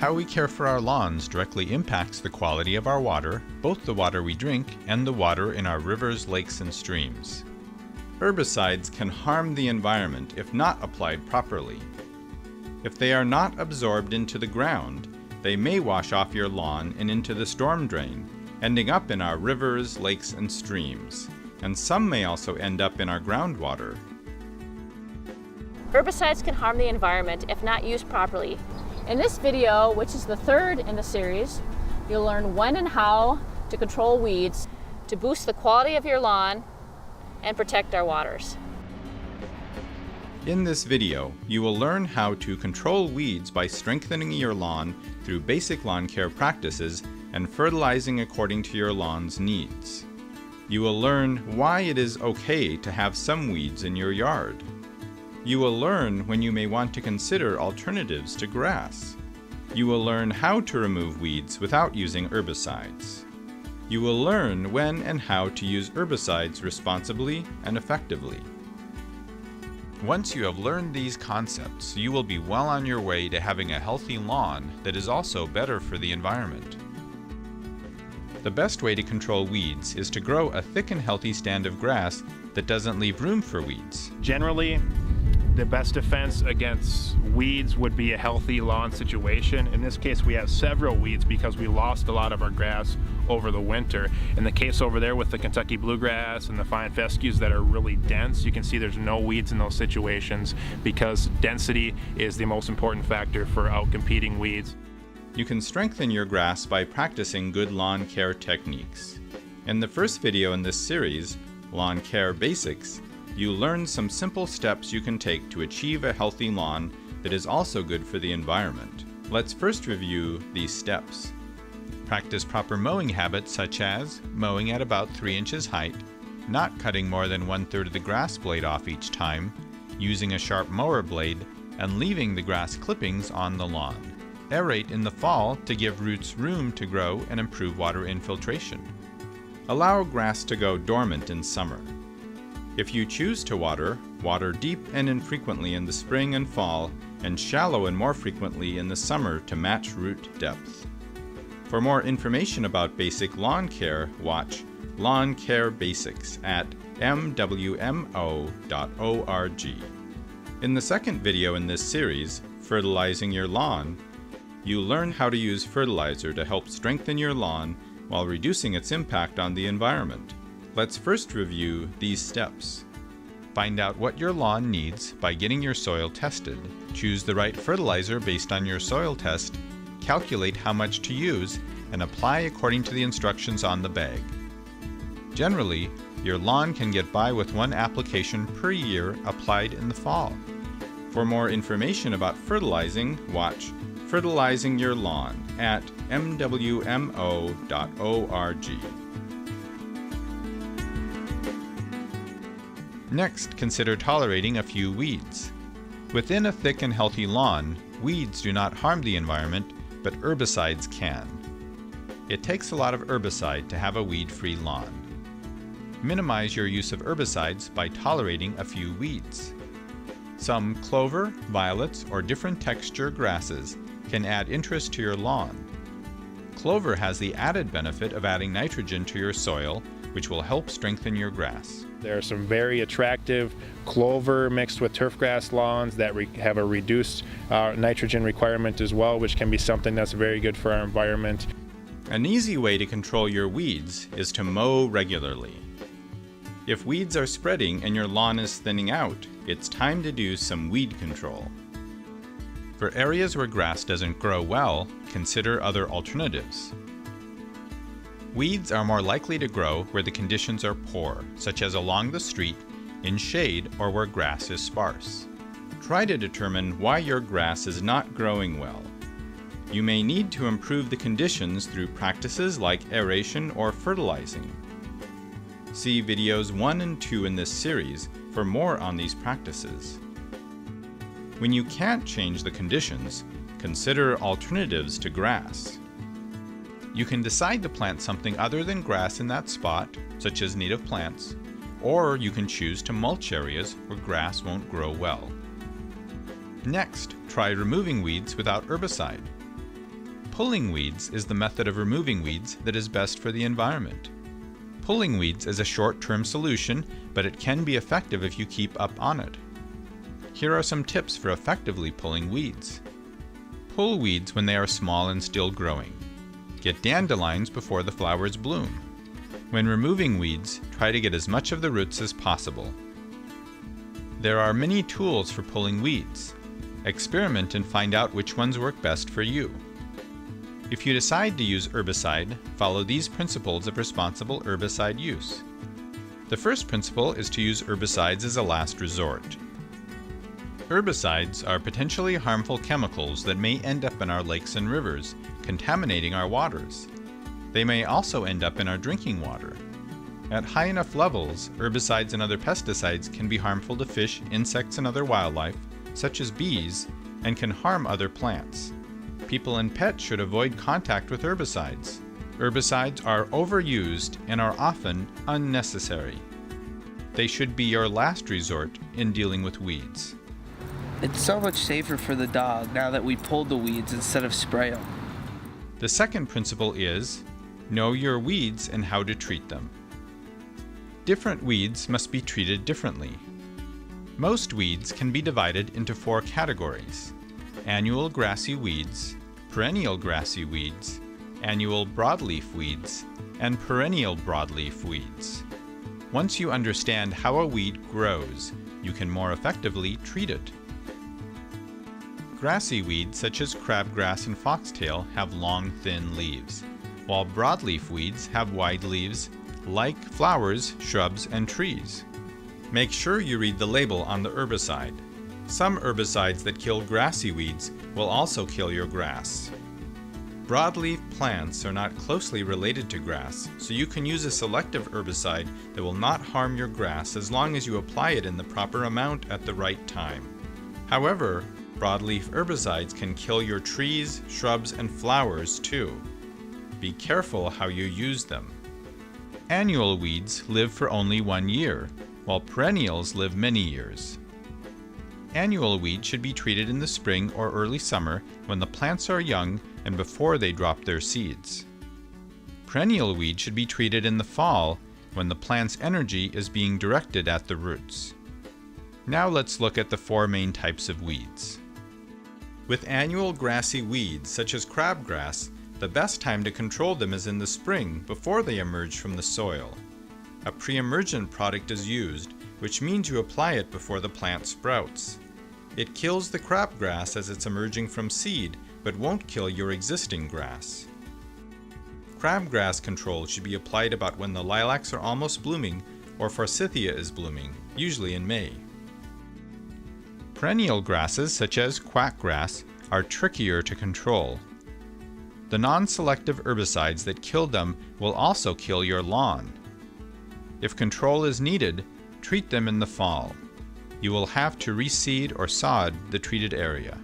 How we care for our lawns directly impacts the quality of our water, both the water we drink and the water in our rivers, lakes, and streams. Herbicides can harm the environment if not applied properly. If they are not absorbed into the ground, they may wash off your lawn and into the storm drain, ending up in our rivers, lakes, and streams. And some may also end up in our groundwater. Herbicides can harm the environment if not used properly. In this video, which is the third in the series, you'll learn when and how to control weeds to boost the quality of your lawn and protect our waters. In this video, you will learn how to control weeds by strengthening your lawn through basic lawn care practices and fertilizing according to your lawn's needs. You will learn why it is okay to have some weeds in your yard. You will learn when you may want to consider alternatives to grass. You will learn how to remove weeds without using herbicides. You will learn when and how to use herbicides responsibly and effectively. Once you have learned these concepts, you will be well on your way to having a healthy lawn that is also better for the environment. The best way to control weeds is to grow a thick and healthy stand of grass that doesn't leave room for weeds. Generally, the best defense against weeds would be a healthy lawn situation. In this case, we have several weeds because we lost a lot of our grass over the winter. In the case over there with the Kentucky bluegrass and the fine fescues that are really dense, you can see there's no weeds in those situations because density is the most important factor for outcompeting weeds. You can strengthen your grass by practicing good lawn care techniques. In the first video in this series, Lawn Care Basics, you learn some simple steps you can take to achieve a healthy lawn that is also good for the environment. Let's first review these steps. Practice proper mowing habits such as mowing at about 3 inches height, not cutting more than 1/3 of the grass blade off each time, using a sharp mower blade, and leaving the grass clippings on the lawn. Aerate in the fall to give roots room to grow and improve water infiltration. Allow grass to go dormant in summer. If you choose to water, water deep and infrequently in the spring and fall, and shallow and more frequently in the summer to match root depth. For more information about basic lawn care, watch Lawn Care Basics at mwmo.org. In the second video in this series, Fertilizing Your Lawn, you learn how to use fertilizer to help strengthen your lawn while reducing its impact on the environment. Let's first review these steps. Find out what your lawn needs by getting your soil tested. Choose the right fertilizer based on your soil test, calculate how much to use, and apply according to the instructions on the bag. Generally, your lawn can get by with one application per year applied in the fall. For more information about fertilizing, watch Fertilizing Your Lawn at mwmo.org. Next, consider tolerating a few weeds. Within a thick and healthy lawn, weeds do not harm the environment, but herbicides can. It takes a lot of herbicide to have a weed-free lawn. Minimize your use of herbicides by tolerating a few weeds. Some clover, violets, or different texture grasses can add interest to your lawn. Clover has the added benefit of adding nitrogen to your soil, which will help strengthen your grass. There are some very attractive clover mixed with turfgrass lawns that have a reduced nitrogen requirement as well, which can be something that's very good for our environment. An easy way to control your weeds is to mow regularly. If weeds are spreading and your lawn is thinning out, it's time to do some weed control. For areas where grass doesn't grow well, consider other alternatives. Weeds are more likely to grow where the conditions are poor, such as along the street, in shade, or where grass is sparse. Try to determine why your grass is not growing well. You may need to improve the conditions through practices like aeration or fertilizing. See videos 1 and 2 in this series for more on these practices. When you can't change the conditions, consider alternatives to grass. You can decide to plant something other than grass in that spot, such as native plants, or you can choose to mulch areas where grass won't grow well. Next, try removing weeds without herbicide. Pulling weeds is the method of removing weeds that is best for the environment. Pulling weeds is a short-term solution, but it can be effective if you keep up on it. Here are some tips for effectively pulling weeds. Pull weeds when they are small and still growing. Get dandelions before the flowers bloom. When removing weeds, try to get as much of the roots as possible. There are many tools for pulling weeds. Experiment and find out which ones work best for you. If you decide to use herbicide, follow these principles of responsible herbicide use. The first principle is to use herbicides as a last resort. Herbicides are potentially harmful chemicals that may end up in our lakes and rivers, contaminating our waters. They may also end up in our drinking water. At high enough levels, herbicides and other pesticides can be harmful to fish, insects, and other wildlife, such as bees, and can harm other plants. People and pets should avoid contact with herbicides. Herbicides are overused and are often unnecessary. They should be your last resort in dealing with weeds. It's so much safer for the dog now that we pulled the weeds instead of spray them. The second principle is, know your weeds and how to treat them. Different weeds must be treated differently. Most weeds can be divided into 4 categories: annual grassy weeds, perennial grassy weeds, annual broadleaf weeds, and perennial broadleaf weeds. Once you understand how a weed grows, you can more effectively treat it. Grassy weeds such as crabgrass and foxtail have long, thin leaves, while broadleaf weeds have wide leaves like flowers, shrubs, and trees. Make sure you read the label on the herbicide. Some herbicides that kill grassy weeds will also kill your grass. Broadleaf plants are not closely related to grass, so you can use a selective herbicide that will not harm your grass as long as you apply it in the proper amount at the right time. However, broadleaf herbicides can kill your trees, shrubs, and flowers too. Be careful how you use them. Annual weeds live for only 1 year, while perennials live many years. Annual weeds should be treated in the spring or early summer when the plants are young and before they drop their seeds. Perennial weeds should be treated in the fall when the plant's energy is being directed at the roots. Now let's look at the 4 main types of weeds. With annual grassy weeds such as crabgrass, the best time to control them is in the spring before they emerge from the soil. A pre-emergent product is used, which means you apply it before the plant sprouts. It kills the crabgrass as it's emerging from seed, but won't kill your existing grass. Crabgrass control should be applied about when the lilacs are almost blooming or forsythia is blooming, usually in May. Perennial grasses such as quackgrass are trickier to control. The non-selective herbicides that kill them will also kill your lawn. If control is needed, treat them in the fall. You will have to reseed or sod the treated area.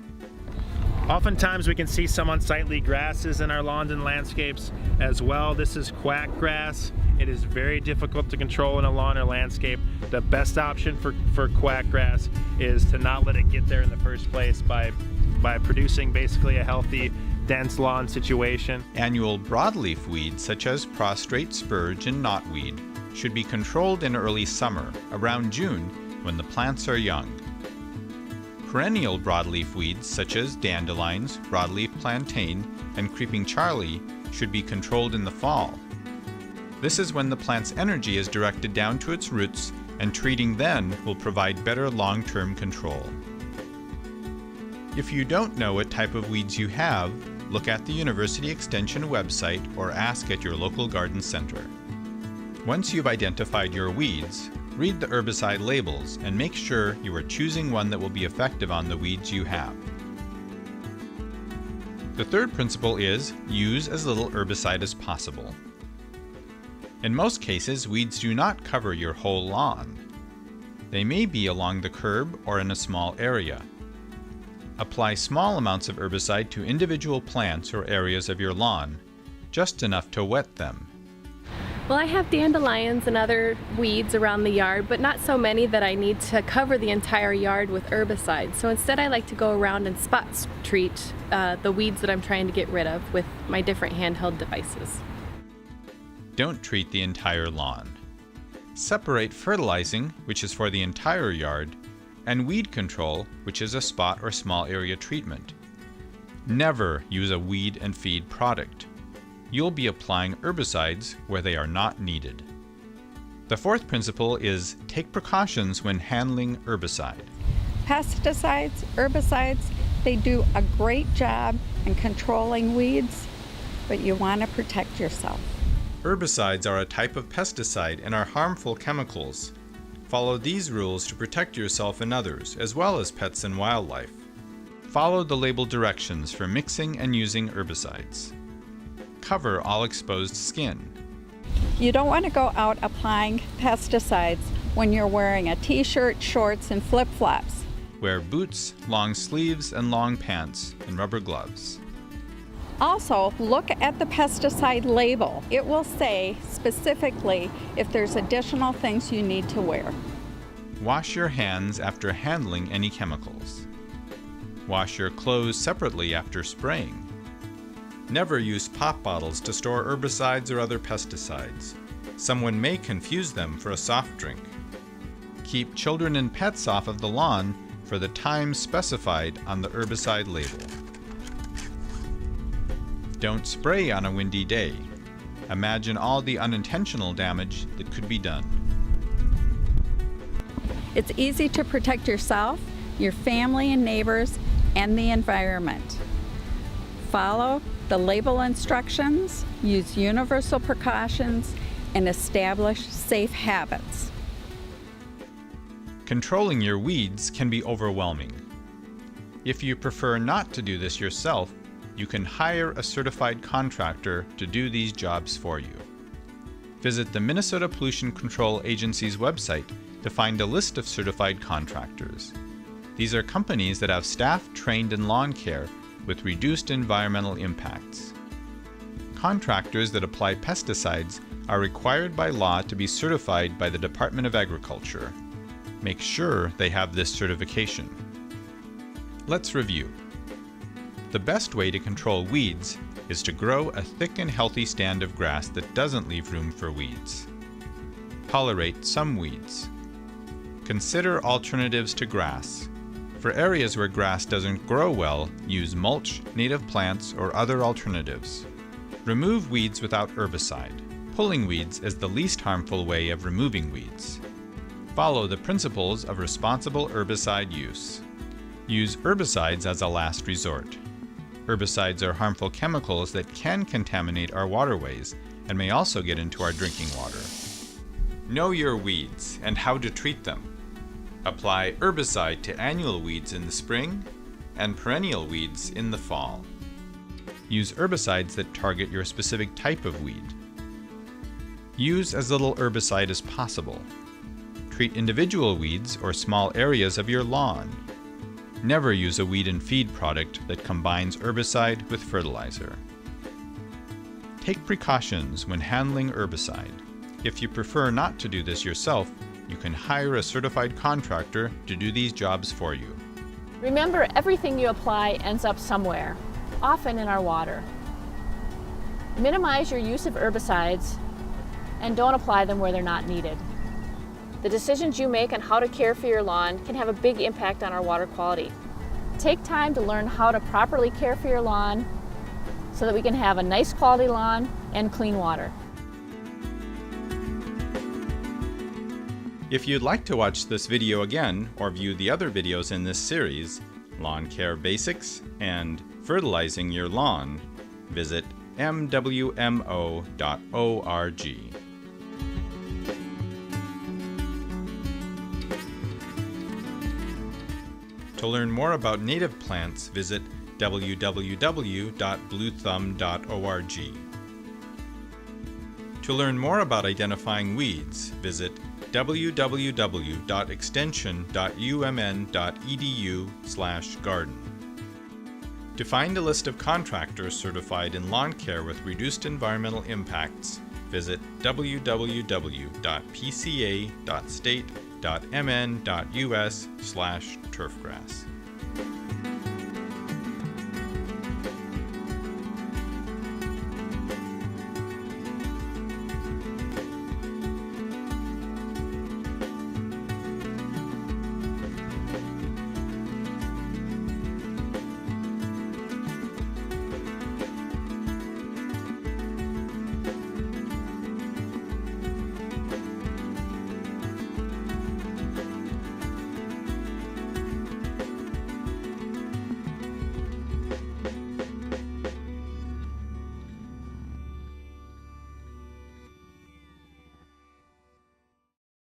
Oftentimes we can see some unsightly grasses in our lawns and landscapes as well. This is quackgrass. It is very difficult to control in a lawn or landscape. The best option for quackgrass is to not let it get there in the first place by producing basically a healthy, dense lawn situation. Annual broadleaf weeds such as prostrate spurge and knotweed should be controlled in early summer, around June, when the plants are young. Perennial broadleaf weeds such as dandelions, broadleaf plantain, and creeping Charlie should be controlled in the fall. This is when the plant's energy is directed down to its roots, and treating then will provide better long-term control. If you don't know what type of weeds you have, look at the University Extension website or ask at your local garden center. Once you've identified your weeds, read the herbicide labels and make sure you are choosing one that will be effective on the weeds you have. The third principle is use as little herbicide as possible. In most cases, weeds do not cover your whole lawn. They may be along the curb or in a small area. Apply small amounts of herbicide to individual plants or areas of your lawn, just enough to wet them. Well, I have dandelions and other weeds around the yard, but not so many that I need to cover the entire yard with herbicides. So instead I like to go around and spot treat the weeds that I'm trying to get rid of with my different handheld devices. Don't treat the entire lawn. Separate fertilizing, which is for the entire yard, and weed control, which is a spot or small area treatment. Never use a weed and feed product. You'll be applying herbicides where they are not needed. The fourth principle is take precautions when handling herbicide. Pesticides, herbicides, they do a great job in controlling weeds, but you want to protect yourself. Herbicides are a type of pesticide and are harmful chemicals. Follow these rules to protect yourself and others, as well as pets and wildlife. Follow the label directions for mixing and using herbicides. Cover all exposed skin. You don't want to go out applying pesticides when you're wearing a t-shirt, shorts, and flip-flops. Wear boots, long sleeves, and long pants, and rubber gloves. Also, look at the pesticide label. It will say specifically if there's additional things you need to wear. Wash your hands after handling any chemicals. Wash your clothes separately after spraying. Never use pop bottles to store herbicides or other pesticides. Someone may confuse them for a soft drink. Keep children and pets off of the lawn for the time specified on the herbicide label. Don't spray on a windy day. Imagine all the unintentional damage that could be done. It's easy to protect yourself, your family and neighbors, and the environment. Follow the label instructions, use universal precautions, and establish safe habits. Controlling your weeds can be overwhelming. If you prefer not to do this yourself, you can hire a certified contractor to do these jobs for you. Visit the Minnesota Pollution Control Agency's website to find a list of certified contractors. These are companies that have staff trained in lawn care with reduced environmental impacts. Contractors that apply pesticides are required by law to be certified by the Department of Agriculture. Make sure they have this certification. Let's review. The best way to control weeds is to grow a thick and healthy stand of grass that doesn't leave room for weeds. Tolerate some weeds. Consider alternatives to grass. For areas where grass doesn't grow well, use mulch, native plants, or other alternatives. Remove weeds without herbicide. Pulling weeds is the least harmful way of removing weeds. Follow the principles of responsible herbicide use. Use herbicides as a last resort. Herbicides are harmful chemicals that can contaminate our waterways and may also get into our drinking water. Know your weeds and how to treat them. Apply herbicide to annual weeds in the spring and perennial weeds in the fall. Use herbicides that target your specific type of weed. Use as little herbicide as possible. Treat individual weeds or small areas of your lawn. Never use a weed and feed product that combines herbicide with fertilizer. Take precautions when handling herbicide. If you prefer not to do this yourself, you can hire a certified contractor to do these jobs for you. Remember, everything you apply ends up somewhere, often in our water. Minimize your use of herbicides and don't apply them where they're not needed. The decisions you make on how to care for your lawn can have a big impact on our water quality. Take time to learn how to properly care for your lawn so that we can have a nice quality lawn and clean water. If you'd like to watch this video again or view the other videos in this series, Lawn Care Basics and Fertilizing Your Lawn, visit mwmo.org. To learn more about native plants, visit www.bluethumb.org. To learn more about identifying weeds, visit www.extension.umn.edu/garden. To find a list of contractors certified in lawn care with reduced environmental impacts, visit www.pca.state.mn.us/turfgrass.